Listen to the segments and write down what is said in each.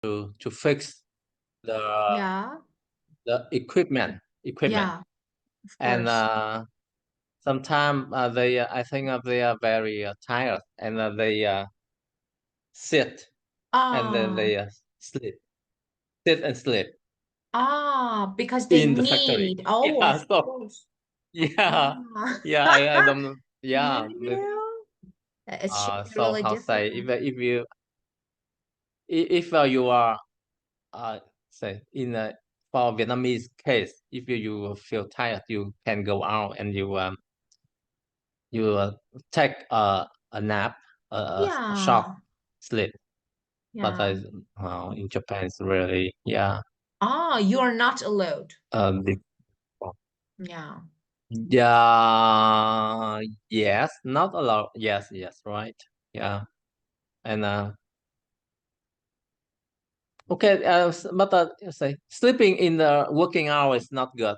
to fix the Yeah. equipment, Yeah. Of and course. sometimes they I think they are very tired, and they sit, and then Ah. they sleep, sit and sleep Because they in the factory. need. Oh, Yeah, of so course. yeah, Ah. yeah, I don't, You yeah. know, it should be So really how say, difficult. if you if you are say in a, for Vietnamese case, if you feel tired, you can go out and you take a nap, a short Yeah. sleep. But Yeah. in Japan, it's really, yeah, You are not allowed. difficult. Yeah. Yeah, yes, not a lot. Yes, yes, right. Yeah, and okay, but say sleeping in the working hour is not good.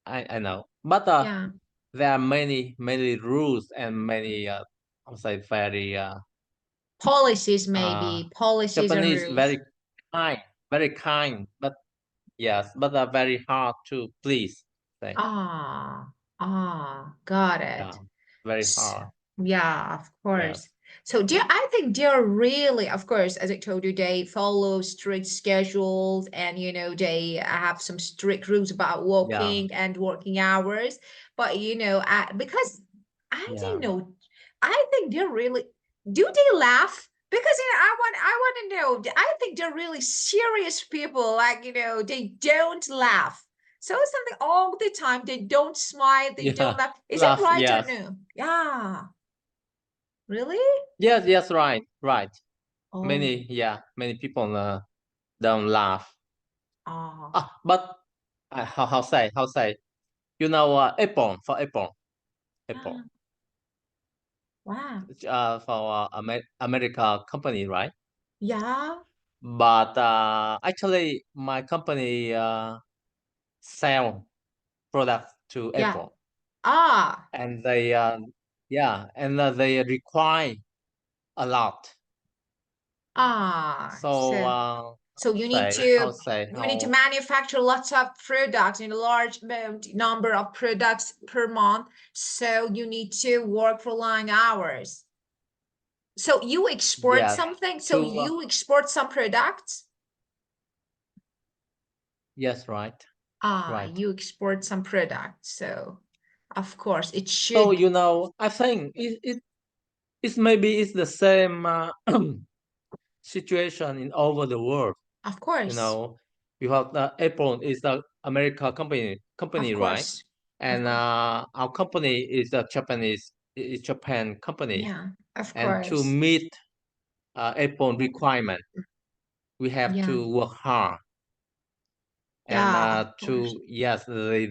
I know, but Yeah. there are many rules and many I would say very Policies, uh maybe. Policies and Japanese rules. kind, very kind, but yes, but very hard to please. Say, Got yeah, it. very S- hard. Yeah, of course. Yes, So I think they're really, of course, as I told you, they follow strict schedules and they have some strict rules about yeah, walking and working hours. But because I yeah. don't know, I think they're really, do they laugh? Because I want to know. I think they're really serious people. Like, they don't laugh. So it's something all the time. They don't smile. They don't Yeah, laugh. Is it laugh. right or Yes, no? Yeah. Really? yes, yes. Right, right. Oh, Many, yeah, many people don't laugh. oh, But how say? Apple, for yeah. Apple. Wow. For America company, right? Yeah. But actually, my company sell products to Yeah. Apple, Ah. and they yeah, and they require a lot. So So how say you need to how manufacture lots of products in a large number of products per month. So you need to work for long hours. So you export yes something. So to you export some products. yes, right, right. You export some products. So of course it So should. I think it's maybe it's the same situation in over the world. Of You course. know, because Apple is the America Of company, right? course. Of And course. our company is a Japan company. Yeah. Of And to course. meet Apple requirement, we have Yeah. to work hard. And Yeah. Of course. to yes, they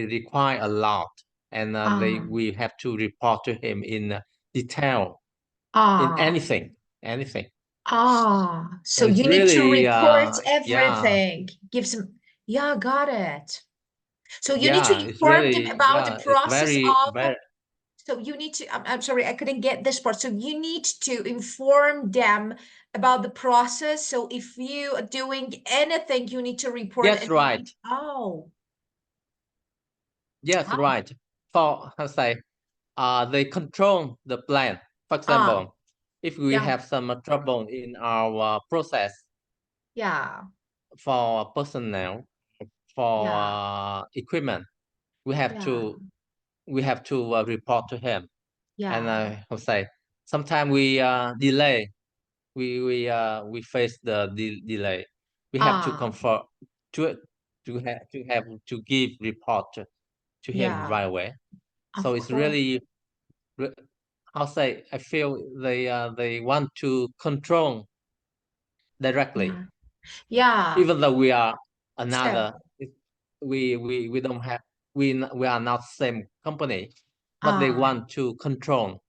require a lot, and they Ah. we have to report to him in detail in Ah. anything. So So it's you need to really report yeah, everything. Give some. Yeah, got it. So you need to yeah, it's inform them really, about the yeah, it's process very of. very So you need to. I'm sorry, I couldn't get this part. So you need to inform them about the process. So if you are doing anything, you need to report yes, and you right. need. Oh. Yes, Ah. right. For how say, they control the plan. For Ah. example, if we Yeah. have some trouble in our process Yeah. for personnel, for Yeah. equipment, we have Yeah. to report to him. And Yeah. how say, sometimes we delay. We face the delay. We have to Ah. confirm to have to give report to him Yeah. right away. So Of it's course. really re- how say, I feel they want to control directly, Yeah. Yeah. even though we are So, another. We don't have we are not same company, but they ah, want to control.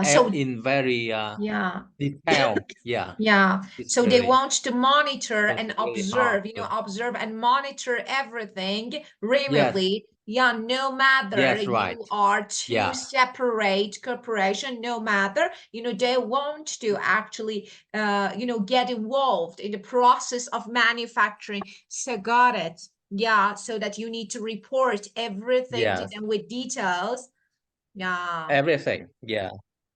So in very yeah. detail. Yeah, Yeah, it's so they really want to monitor and really hard observe, to. observe and monitor everything Yes, remotely. Yeah, no matter yes, right. you are two Yeah, separate corporation, no matter, they want to actually, get involved in the process of manufacturing. So got it. Yeah, so that you need to report everything to yes, them with details. Yeah, everything. Yeah.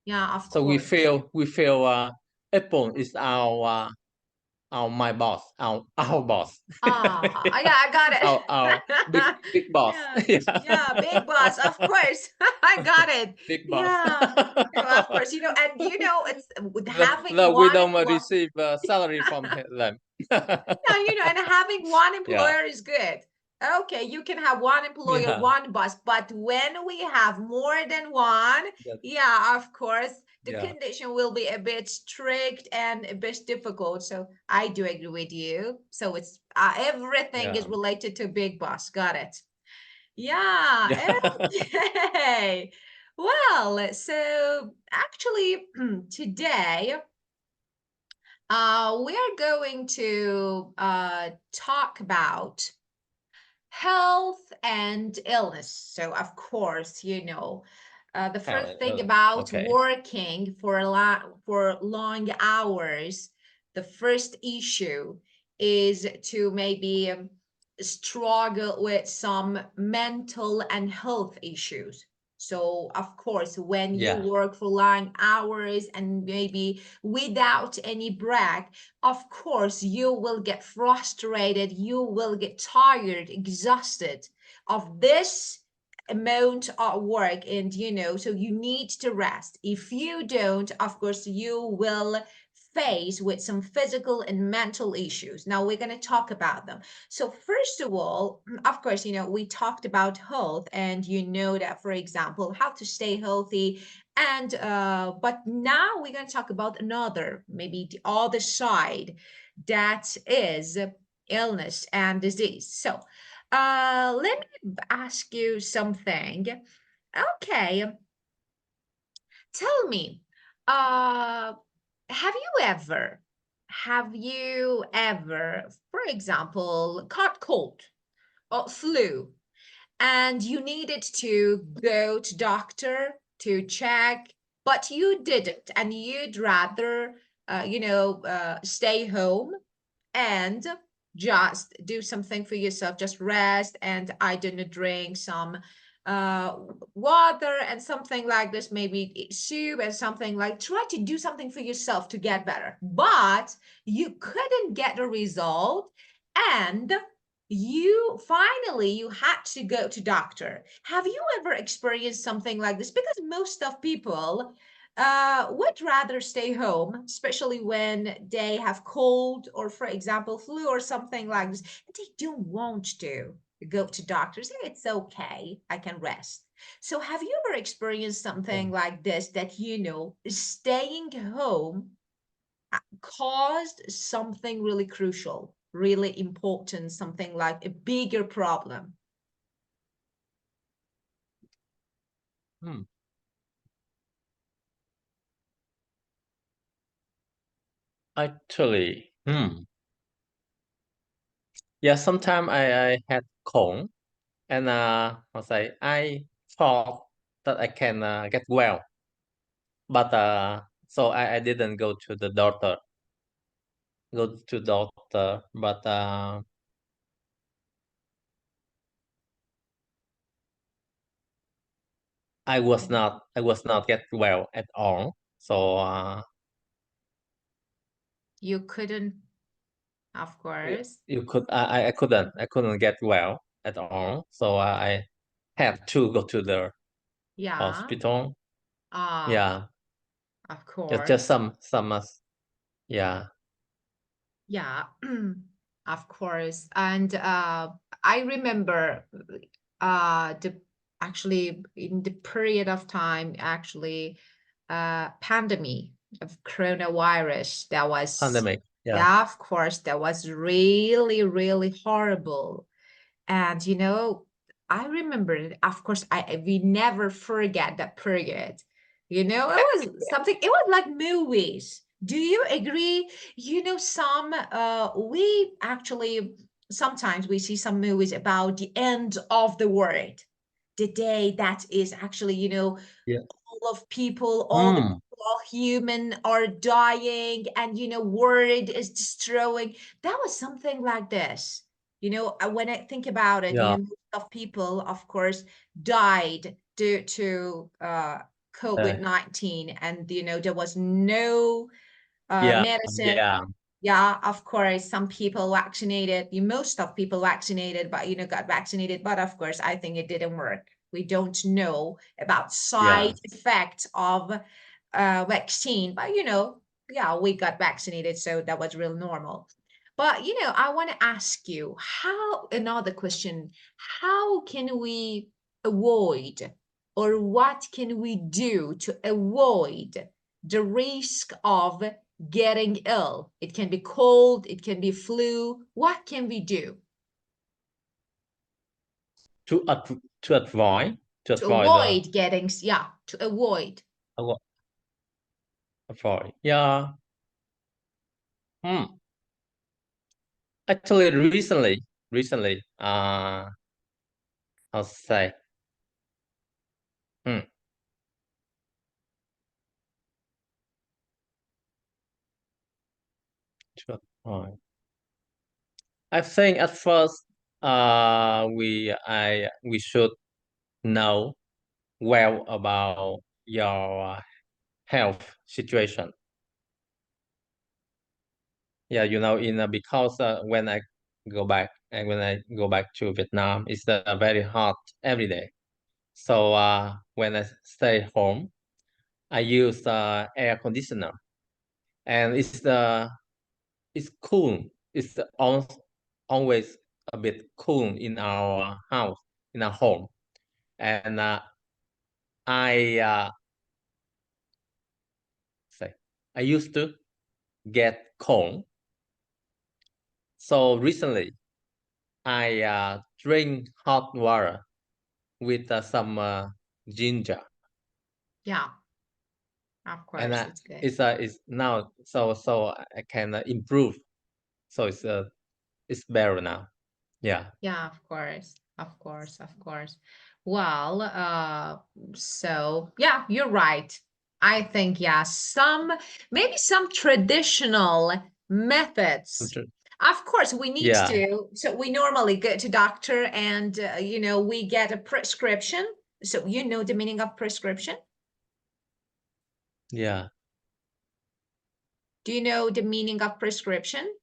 yeah, of So we course. feel Apple is our my boss, our boss. Yeah, I got Our it. big boss. Yeah, Yeah, yeah, big boss, of course. I got it. big boss. Yeah, of course. And it's with having No, we one don't employee. receive salary from them. Yeah, and having one Yeah, employer is good. Okay, you can have one employer, yeah, one boss, but when we have more than one, that, yeah, of course, the yeah, condition will be a bit strict and a bit difficult. So I do agree with you. So it's everything is yeah, related to big boss. Got it. Yeah, yeah. okay. Well, so actually today we are going to talk about health and illness. So, of course, the first thing about Okay. working for for long hours, the first issue is to maybe struggle with some mental and health issues. So, of course, when you Yeah, work for long hours and maybe without any break, of course, you will get frustrated, you will get tired, exhausted of this amount of work. And, so you need to rest. If you don't, of course, you will face with some physical and mental issues. Now we're going to talk about them. So first of all, of course, we talked about health, and that, for example, how to stay healthy. And but now we're going to talk about another, maybe the other side, that is illness and disease. So let me ask you something. Okay, tell me, uh have you ever for example, caught cold or flu, and you needed to go to doctor to check, but you didn't, and you'd rather stay home and just do something for yourself, just rest, and I didn't drink some uh water and something like this, maybe soup and something, like try to do something for yourself to get better, but you couldn't get a result, and you had to go to doctor. Have you ever experienced something like this? Because most of people would rather stay home, especially when they have cold or, for example, flu or something like this. And they don't want to go to doctors. Say, it's okay, I can rest. So have you ever experienced something yeah. like this, that, staying home caused something really crucial, really important, something like a bigger problem? Hmm. Actually, yeah. Sometimes I had cold, and I thought that I can get well, but so I didn't go to doctor, but I was not get well at all. So You couldn't, of course. I couldn't get well at all. So I have to go to the Yeah. hospital. Ah, Yeah, of just course. yeah. Yeah, of course. And I remember the actually in the period of time, actually pandemic of coronavirus, that was, Pandemic. Yeah. yeah, of course, that was really, really horrible. And I remember it. Of course, we never forget that period. It was something, it was like movies. Do you agree? We actually, sometimes we see some movies about the end of the world, the day that is actually, Yeah. all of people, all the Hmm. people, all human are dying, and world is destroying. That was something like this. When I think about it, Yeah. most of people, of course, died due to Uh, COVID-19, and there was no yeah. medicine. Yeah. Yeah, of course, some people vaccinated, most of people vaccinated, but got vaccinated. But of course, I think it didn't work. We don't know about side Yeah. effects of vaccine, but yeah, we got vaccinated, so that was real normal. But I want to ask you how another question: how can we avoid, or what can we do to avoid the risk of getting ill? It can be cold, it can be flu. What can we do To to avoid to the avoid getting, yeah, to avoid? avo- avoid. Yeah. Hmm. Actually, recently, I'll say, hmm, to avoid. I think at first, we should know well about your health situation. Yeah, in because when I go back to Vietnam, it's very hot every day. So when I stay home, I use air conditioner, and it's cool. It's always a bit cool in our house, in our home, and I say I used to get cold. So recently, I drink hot water with some ginger, Yeah, of and course, it's good. it's now so I can improve. So it's better now. Yeah. Yeah, of course. Of course, of course. Well, so yeah, you're right. I think, yeah, maybe some traditional methods. Of course, we need Yeah. to. So we normally go to doctor, and we get a prescription. So you know the meaning of prescription? Yeah. Do you know the meaning of prescription?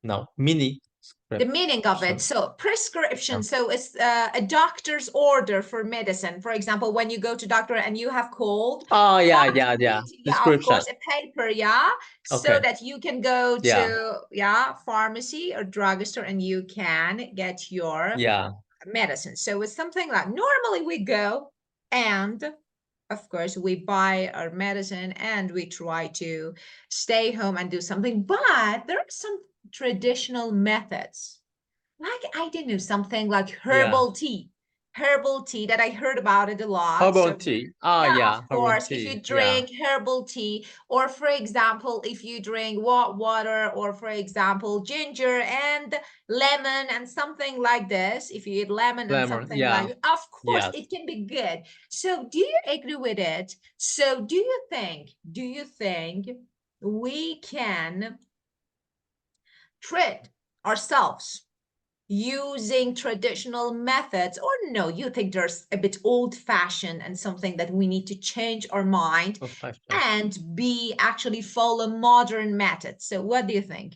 No, mini The meaning of it. scription. So prescription. No. So it's a doctor's order for medicine. For example, when you go to doctor and you have cold, Oh yeah, but yeah, you yeah. need, yeah, of Description. course, a paper, yeah, so Okay. that you can go Yeah. to, yeah, pharmacy or drugstore, and you can get your Yeah. medicine. So it's something like normally we go and of course we buy our medicine and we try to stay home and do something, but there are some traditional methods, like I didn't know, something like Yeah. herbal tea that I heard about it a lot. Herbal So tea. Oh yeah, yeah, of herbal course, if tea. you Yeah. drink herbal tea, or for example, if you drink hot water, or for example, ginger and lemon and something like this, if you eat lemon and Lemon. something Yeah. like that, of course, Yes. it can be good. So, do you agree with it? So, do you think we can treat ourselves using traditional methods, or no, you think there's a bit old fashioned and something that we need to change our mind Old fashioned. and be actually follow modern methods? So what do you think?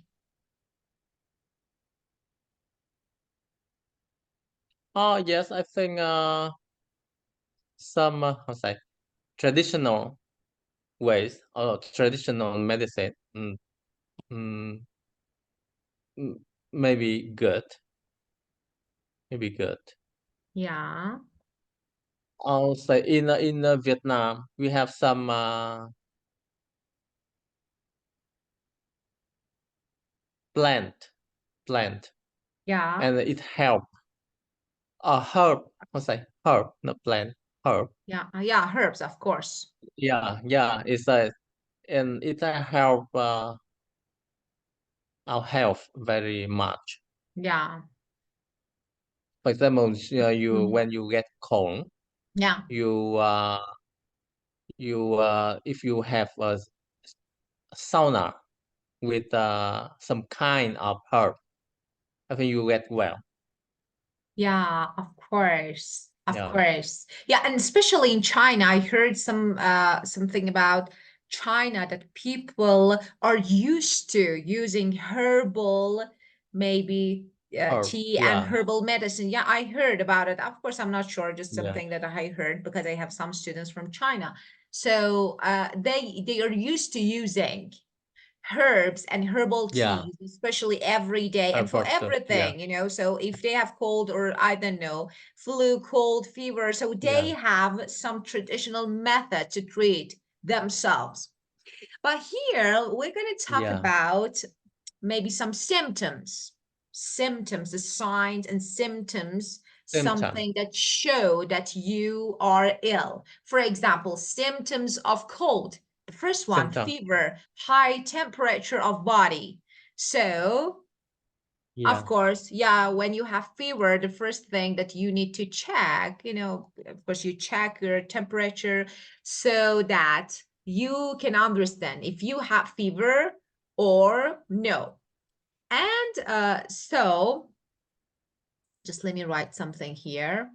Oh yes, I think some how say traditional ways or traditional medicine mm, mm, maybe good. Maybe good. Yeah, I'll say in Vietnam we have some plant plant yeah, and it help herb. I'll say herb, not plant. herb. Yeah, yeah, herbs, of course. Yeah, yeah. It's a and it help our health very much. Yeah. For example, you Mhm. when you get cold, Yeah. you if you have a sauna with some kind of herb, I think you get well. Yeah, of course. Of Yeah, course. Yeah, and especially in China, I heard something about China that people are used to using herbal, maybe herb. tea and Yeah, herbal medicine. Yeah, I heard about it. Of course, I'm not sure, just yeah, something that I heard because I have some students from China. So they are used to using herbs and herbal yeah. teas, especially every day and for Herbal stuff. Yeah, everything, you know. So if they have cold or I don't know, flu, cold, fever, so they yeah. have some traditional method to treat themselves. But here we're going to talk Yeah, about maybe some symptoms, the signs and symptoms, symptom, something that show that you are ill. For example, symptoms of cold. The first one, symptom. fever, high temperature of body. So, of Yeah, course, yeah, when you have fever, the first thing that you need to check, you know, of course, you check your temperature so that you can understand if you have fever or no. And so just let me write something here.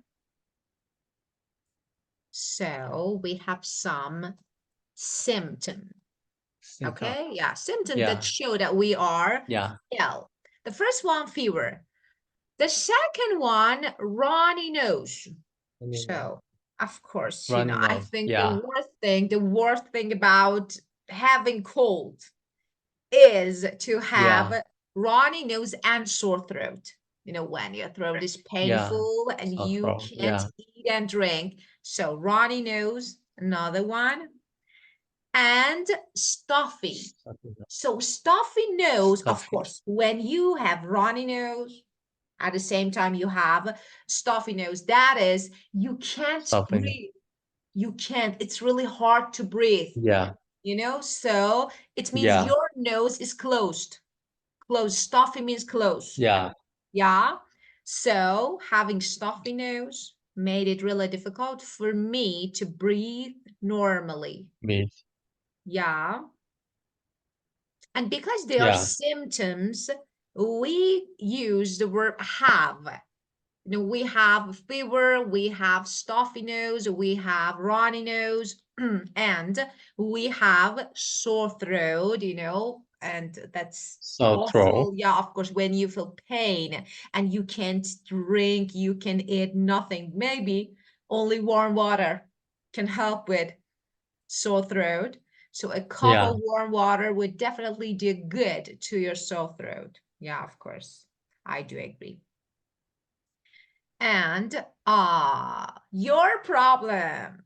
So we have some symptom. symptom. Okay, yeah, symptoms that Yeah, show that we are yeah. ill. The first one, fever. The second one, runny nose. I mean, So, of course, you know, running I nose. think Yeah, the worst thing about having cold is to have yeah, runny nose and sore throat. You know, when your throat is yeah. painful and Sore you throat. can't Yeah, eat and drink. So, runny nose, another one, and stuffy. So, stuffy nose, of stuffing, course, when you have runny nose, at the same time you have stuffy nose, that is, you can't stuffing. breathe. You can't, it's really hard to breathe, Yeah, you know? So, it means yeah, your nose is closed. Closed. Stuffy means closed. yeah. Yeah. So having stuffy nose made it really difficult for me to breathe normally. Me. Yeah. And because they are Yeah. symptoms, we use the verb have. You know, we have fever, we have stuffy nose, we have runny nose, and we have sore throat, you know, and that's Sore throat. awful. Yeah, of course, when you feel pain and you can't drink, you can eat nothing. Maybe only warm water can help with sore throat. So a cup Yeah. of warm water would definitely do good to your sore throat. Yeah, of course. I do agree. And your problem,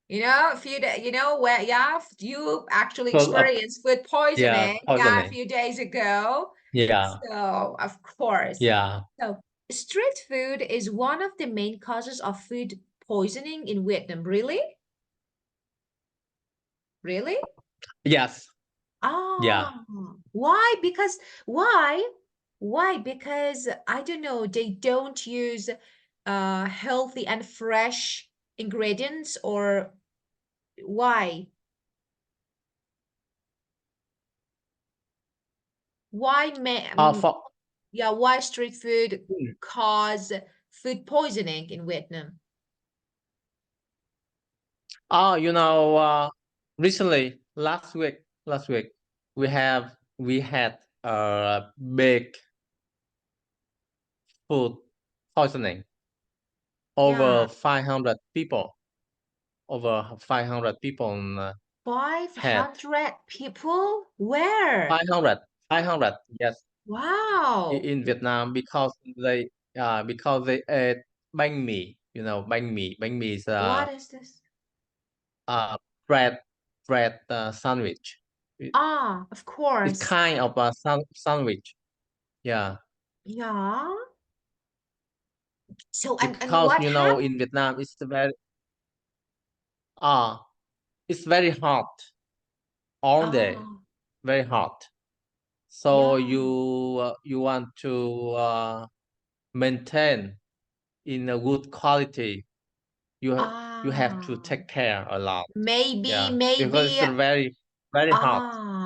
you know, if you you know where, yeah, you actually So, experienced food yeah, poisoning, yeah, a poisoning. few days ago. Yeah, So of course, yeah. so street food is one of the main causes of food poisoning in Vietnam. Really? Really? Yes. Yeah. Ah, why? Because why? Why? Because I don't know, they don't use healthy and fresh ingredients, or why? Why For yeah, why street food mm, cause food poisoning in Vietnam? you know, recently last week we had a big food poisoning. Yeah, Over 500 people. Over 500 people had 500 people? Where? 500, 500. Yes, Wow. in Vietnam because they ate banh mi. You know, banh mi is What is this? uh bread sandwich. Ah, of It's course. kind of a sandwich. Yeah, Yeah. So and because what you know happened? in Vietnam it's very uh it's very hot all day, Oh, very hot. So yeah. you want to maintain in a good quality. You have to Ah, take care a lot. maybe, Yeah, because maybe it's very hot.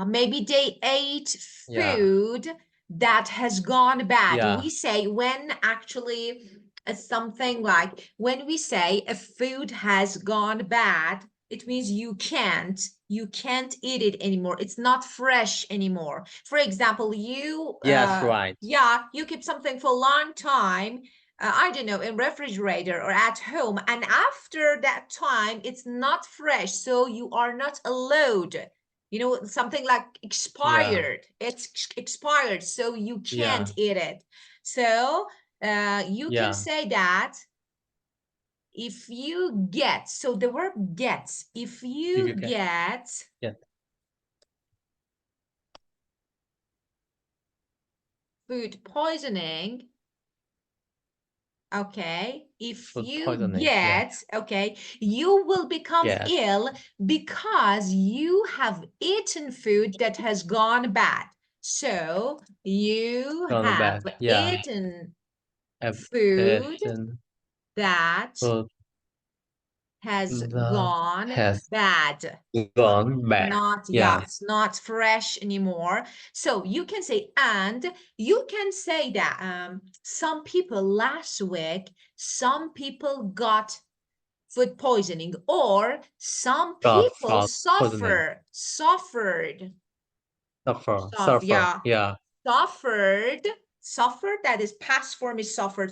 maybe they ate Yeah, food that has gone bad. yeah, We say when actually something like when we say a food has gone bad, it means you can't eat it anymore. It's not fresh anymore. For example, yes, right. you keep something for a long time, I don't know, in refrigerator or at home, and after that time, it's not fresh, so you are not allowed. Something like Yeah, expired. It's expired, so you yeah, can't eat it. So you can yeah. say that if you get, so the verb gets, if If you you can, get yeah, food poisoning. Okay, if food you poisoning. Yeah, get, okay, you will become yes, ill because you have eaten food that has gone bad. So you gone have bad. Yeah, eaten food application that food has that gone has bad. gone bad. Not, yeah, Yeah, it's not fresh anymore. So you can say, and you can say that some people last week, some people got food poisoning, or some got people food poisoning. suffered, Suffer. yeah, Yeah, suffered, that is past form is suffered,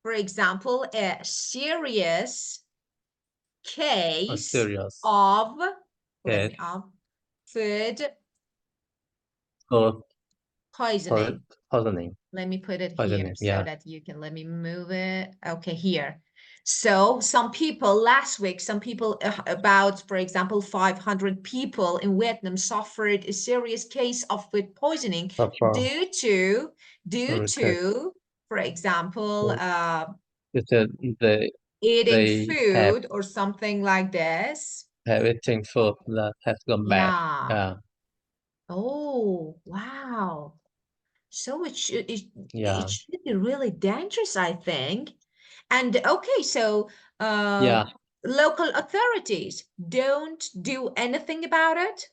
for example, a serious a case serious of, let case me up, food food poisoning. poisoning. Let me put it here Poisoning. so Yeah, that you can let me move it. Okay, here. So some people last week, some people about, for example, 500 people in Vietnam suffered a serious case of food poisoning suffer. due to, due Okay. to, for example, You said eating they food or something like this. have eating food that has gone bad. Yeah. Yeah, Oh, wow. So it yeah, should be really dangerous, I think. And okay, so uh, yeah. local authorities don't do anything about it.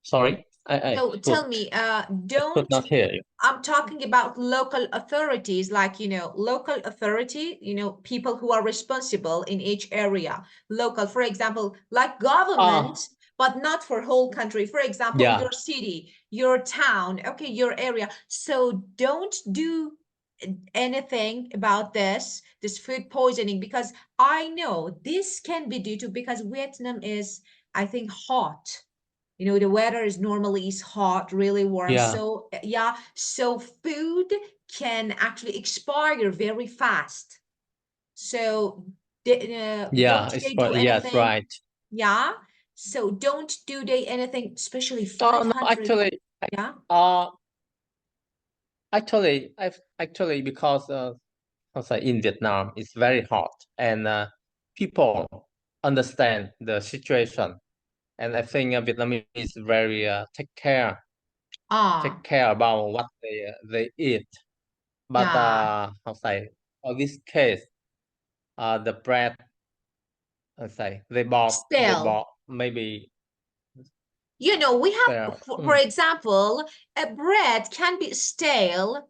Sorry, I So tell me, could don't not hear you. I'm talking about local authorities, like, local authority, people who are responsible in each area. Local, for example, like government, Ah, but not for whole country. For example, yeah, your city, your town, okay, your area. So don't do anything about this food poisoning, because I know this can be due to, because Vietnam is, I think, hot. The weather is normally is hot, really warm. yeah, So yeah, so food can actually expire very fast. So yeah. don't It's they do yes, anything? right. Yeah. So don't do they anything, especially Oh no, 500. Yeah. uh, actually, because also in Vietnam it's very hot, and people understand the situation, and I think Vietnamese very take Ah, care about what they eat. But yeah. how say for this case, the bread, I say they Stale. bought maybe We there. have, for example, a bread can be stale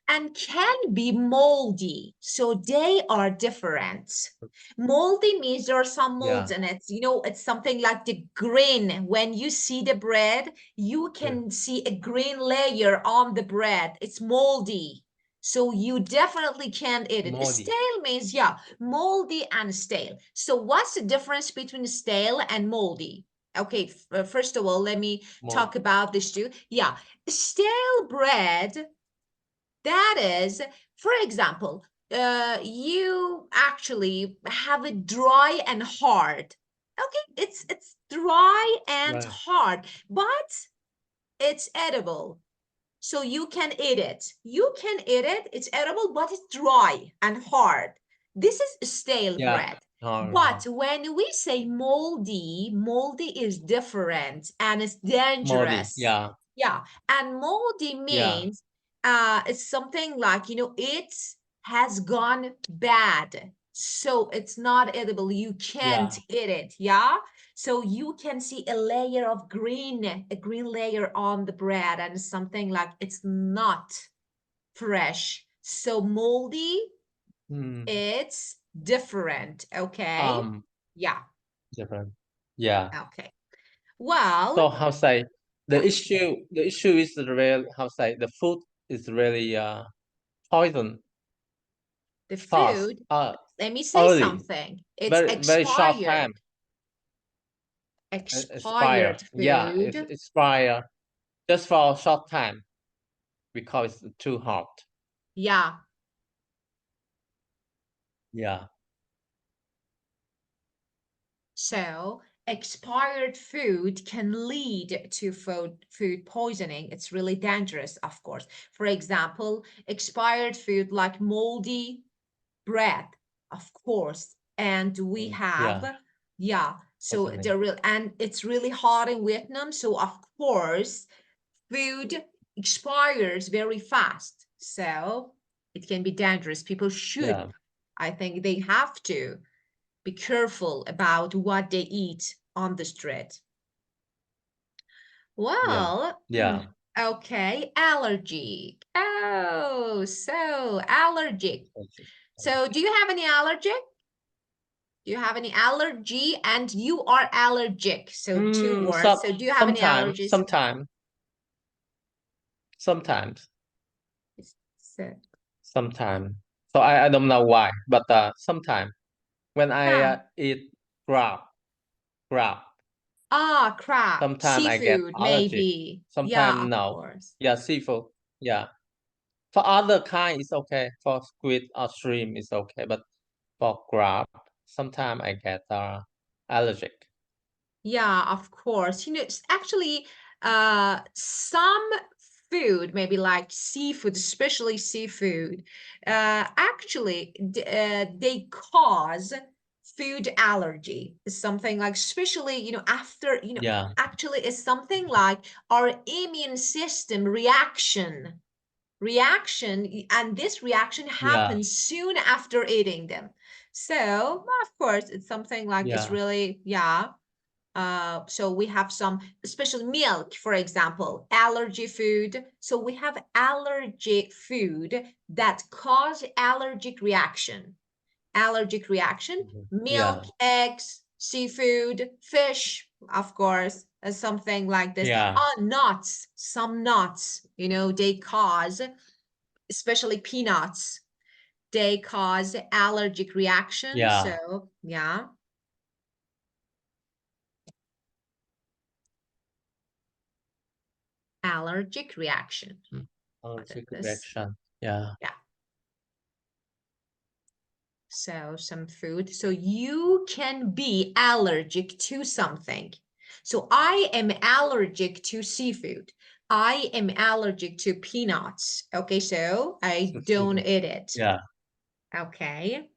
and can be moldy. So they are different. Moldy means there are some molds Yeah, in it. It's something like the green. When you see the bread, you yeah, can see a green layer on the bread. It's moldy. So you definitely can't eat it. moldy, Stale means, yeah, moldy and stale. So what's the difference between stale and moldy? Okay, first of all, let me talk mold. about this too. Yeah, stale bread, that is, for example, you actually have it dry and hard. Okay, it's dry and Right. hard, but it's edible. So you can eat it. You can eat it. It's edible, but it's dry and hard. This is stale Yeah. bread. Hard. But when we say moldy, moldy is different and it's Moldy. dangerous. Yeah. Yeah. And moldy Yeah. means it's something like, it has gone bad. So it's not edible. You can't Yeah. eat it. Yeah. So you can see a layer of a green layer on the bread, and something like it's not fresh. So moldy, Hmm. it's different. Okay. Yeah. Different. Yeah. Okay. So Well, how say yeah. the issue is the real how say the food is really poison The fast food, let me say early something. It's very short expired. time expire. Expired Yeah, food. it's expire just for a short time because it's too hot. Yeah. Yeah. So expired food can lead to food poisoning. It's really dangerous, of course. For example, expired food like moldy bread, of course. And we Yeah. have, yeah, so Poisoning. and it's really hot in Vietnam. So of course, food expires very fast. So it can be dangerous. People should, Yeah. I think they have to be careful about what they eat on the street. Yeah. Well, Yeah. okay, allergic. Oh, so allergic. So do you have any allergic? Do you have any allergy? And you are allergic. So two words. So do you have any allergies? Sometimes So, sometimes. So I don't know why, but sometimes when I yeah. eat crab, crab, Ah, crab, sometimes I get seafood, allergic. maybe. Sometimes Yeah, of no. course. Yeah, seafood. Yeah. For other kind, it's okay. For squid or shrimp, it's okay. But for crab, sometimes I get allergic. Yeah, of course. It's actually some food, maybe like seafood, especially seafood, actually they cause food allergy. It's something like, especially, after, Yeah. actually it's something like our immune system reaction, and this reaction Yeah. happens soon after eating them. So, of course, it's something like it's Yeah. really, yeah, so we have some, especially milk, for example, allergy food. So we have allergy food that cause allergic reaction, milk, Yeah. eggs, seafood, fish, of course, something like this. Yeah. Nuts, some nuts, they cause, especially peanuts, they cause allergic reaction. Yeah. So yeah. Allergic reaction. What is Allergic this? reaction. Yeah. Yeah. So some food. So you can be allergic to something. So I am allergic to seafood. I am allergic to peanuts. Okay, so I don't eat it. Yeah. Okay.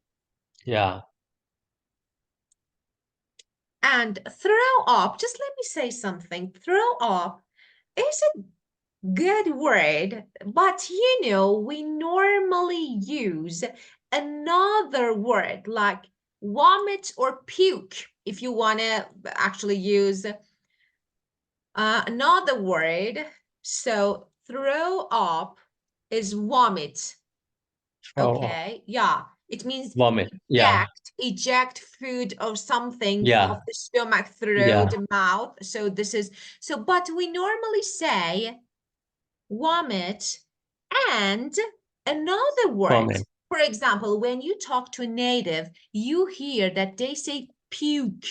Yeah. And throw up, just let me say something. Throw up is a good word, but we normally use another word like vomit or puke if you want to actually use another word. So throw up is vomit. Throw up. Okay, yeah, it means Vomit. Yeah. eject food or something of Yeah. the stomach through Yeah. the mouth. So this is so, but we normally say vomit and another word. Vomit. For example, when you talk to a native, you hear that they say puke.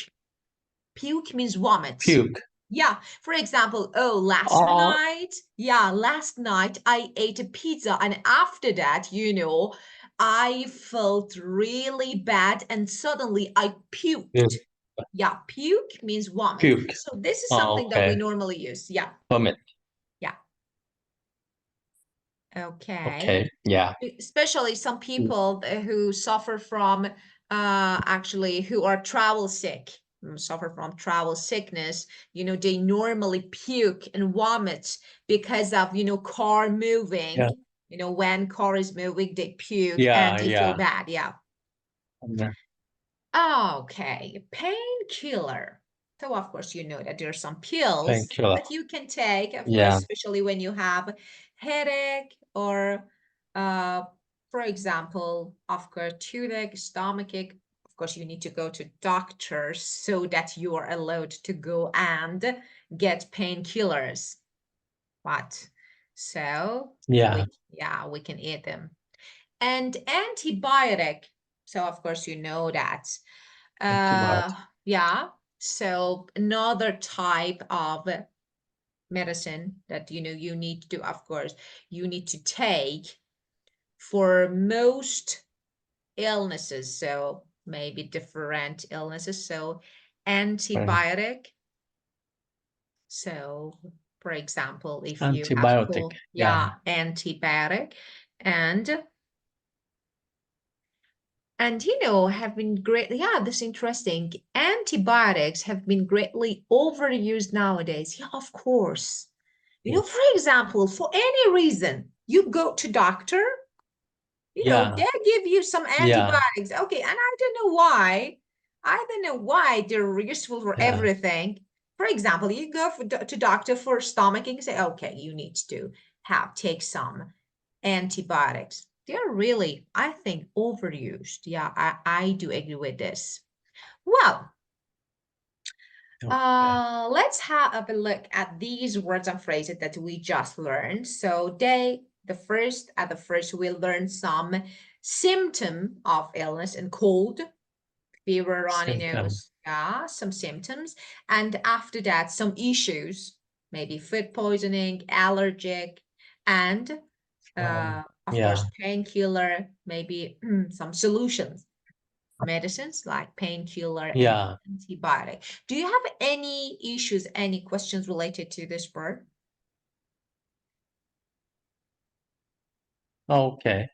Puke means vomit. Puke. Yeah. For example, Oh. last night I ate a pizza, and after that, I felt really bad and suddenly I puked. Yeah, puke means vomit. Puke. So this is Oh, something that we okay. normally use. Yeah. Vomit. Yeah. Okay. Okay. Yeah. Especially some people who suffer from actually who are travel sick, suffer from travel sickness, they normally puke and vomit because of, car Yeah. moving. When car is moving, they puke and Yeah. they feel Yeah. bad. Yeah. Yeah. Okay, painkiller. So of course you know that there are some pills Painkiller. that you can take, of course, Yeah. especially when you have headache or uh for example, of course, toothache, stomachache. Of course, you need to go to doctors so that you are allowed to go and get painkillers. But so Yeah. we can eat them. And antibiotic. So of course you know that. Uh, Antibiotic. yeah. So another type of medicine that you need to, of course, you need to take for most illnesses. So maybe different illnesses. So Right. antibiotic. So for example, if you have Antibiotic. cold, Yeah. yeah, antibiotic. And have been great. Yeah, this is interesting. Antibiotics have been greatly overused nowadays. Yeah, of course. For Yes. example, for any reason, you go to doctor, Yeah. they give you some Yeah. antibiotics. Okay, and I don't know why. I don't know why they're useful for Yeah. everything. For example, you go to doctor for stomach and say, okay, you need to take some antibiotics. They're really, I think, overused. Yeah, I do agree with this. Well, Okay. let's have a look at these words and phrases that we just learned. So the first we'll learn some symptom of illness and cold, fever, runny Symptom. nose, yeah, some symptoms. And after that, some issues, maybe food poisoning, allergic, and of Yeah. course, painkiller, maybe some solutions, medicines like painkiller and Yeah. antibiotic. Do you have any issues, any questions related to this word? Okay.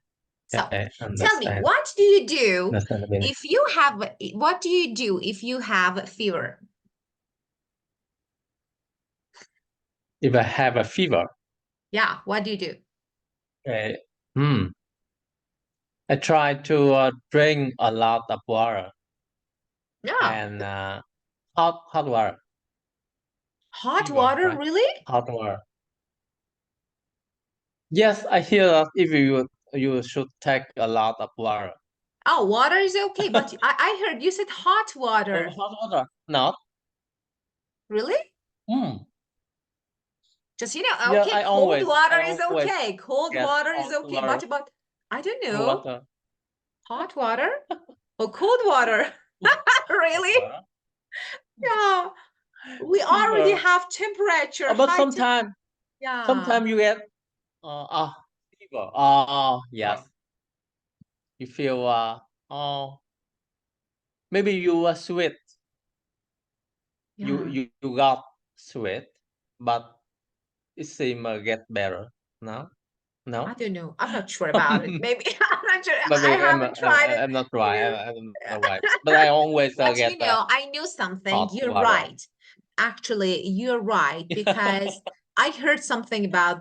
So tell me, Understand. what do you do Understand the meaning. if you have, what do you do if you have fever? If I have a fever, Yeah, what do you do? okay. Hmm. I try to drink a lot of water Yeah, and hot water. hot Fever, water, right? really? Hot water. Yes, I hear that if you should take a lot of water. Oh, water is okay, but I heard you said hot water. Hot water, not. Really? Hmm. Just, Yeah, okay, cold I water is always okay. Cold get water is hot okay, water. but I don't know. Water. Hot water or cold water? Hot Really? water. Yeah. We already Fever. have temperature, But high temp. Yeah. sometimes you get fever. Yes. You feel oh maybe you are sweet. Yeah. You got sweet, but it seem get better now. I No. don't know. I'm not sure about it. Maybe I'm not sure. I Maybe haven't tried it. I'm not You right. know. I'm not right. But I always But get I knew something. hot You're water. right. Actually, you're right because I heard something about